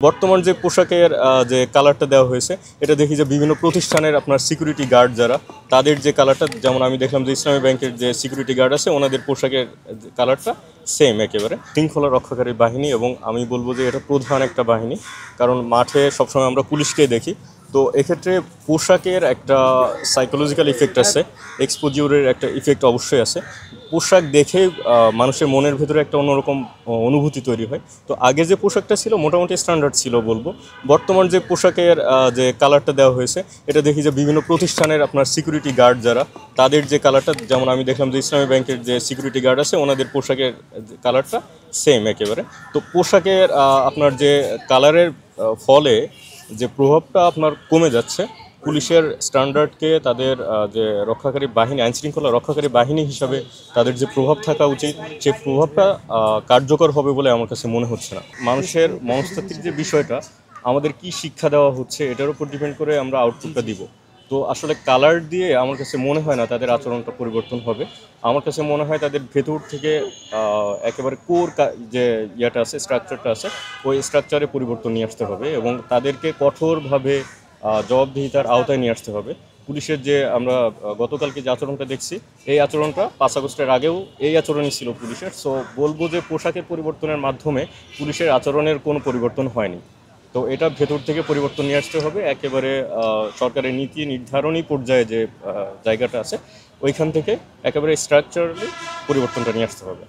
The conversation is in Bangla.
বর্তমান যে পোশাকের যে কালারটা দেওয়া হয়েছে, এটা দেখি যে বিভিন্ন প্রতিষ্ঠানের আপনার সিকিউরিটি গার্ড যারা, তাদের যে কালারটা, যেমন আমি দেখলাম যে ইসলামী ব্যাংকের যে সিকিউরিটি গার্ড আছে ওনাদের পোশাকের কালারটা সেম একেবারে। শৃঙ্খলা রক্ষাকারী বাহিনী, এবং আমি বলবো যে এটা প্রধান একটা বাহিনী, কারণ মাঠে সবসময় আমরা পুলিশকে দেখি। তো এক্ষেত্রে পোশাকের একটা সাইকোলজিক্যাল ইফেক্ট আছে, এক্সপোজিউরের একটা ইফেক্ট অবশ্যই আছে। পোশাক দেখে মানুষের মনের ভেতরে একটা অন্যরকম অনুভূতি তৈরি হয়। তো আগে যে পোশাকটা ছিল মোটামুটি স্ট্যান্ডার্ড ছিল বলবো। বর্তমান যে পোশাকের যে কালারটা দেওয়া হয়েছে, এটা দেখি যে বিভিন্ন প্রতিষ্ঠানের আপনার সিকিউরিটি গার্ড যারা, তাদের যে কালারটা, যেমন আমি দেখলাম যে ইসলামী ব্যাংকের যে সিকিউরিটি গার্ড আছে ওনাদের পোশাকের কালারটা সেম একেবারে। তো পোশাকের আপনার যে কালারের ফলে যে প্রভাবটা আপনার কমে যাচ্ছে, পুলিশের স্ট্যান্ডার্ডকে তাদের যে রক্ষাকারী বাহিনী, আইনশৃঙ্খলা রক্ষাকারী বাহিনী হিসাবে তাদের যে প্রভাব থাকা উচিত, সেই প্রভাবটা কার্যকর হবে বলে আমার কাছে মনে হচ্ছে না। মানুষের মনস্তাত্ত্বিক যে বিষয়টা, আমাদের কি শিক্ষা দেওয়া হচ্ছে এটার উপর ডিপেন্ড করে আমরা আউটপুটটা দিব। তো আসলে কালার দিয়ে আমার কাছে মনে হয় না তাদের আচরণটা পরিবর্তন হবে। আমার কাছে মনে হয় তাদের ভেতর থেকে একেবারে কোর যে ইয়েটা আছে, স্ট্রাকচারটা আছে, ওই স্ট্রাকচারে পরিবর্তন নিয়ে আসতে হবে এবং তাদেরকে কঠোরভাবে জবাবদিহিতার আওতায় নিয়ে আসতে হবে। পুলিশের যে আমরা গতকালকে যে আচরণটা দেখছি, এই আচরণটা 5 আগস্টের আগেও এই আচরণই ছিল পুলিশের। সো বলবো যে পোশাকের পরিবর্তনের মাধ্যমে পুলিশের আচরণের কোনো পরিবর্তন হয়নি। তো এটা ভেতর থেকে পরিবর্তন নিয়ে আসতে হবে, একেবারে সরকারের নীতি নির্ধারণী পর্যায়ে যে জায়গাটা আছে ওইখান থেকে একেবারে স্ট্রাকচারালি পরিবর্তনটা নিয়ে আসতে হবে।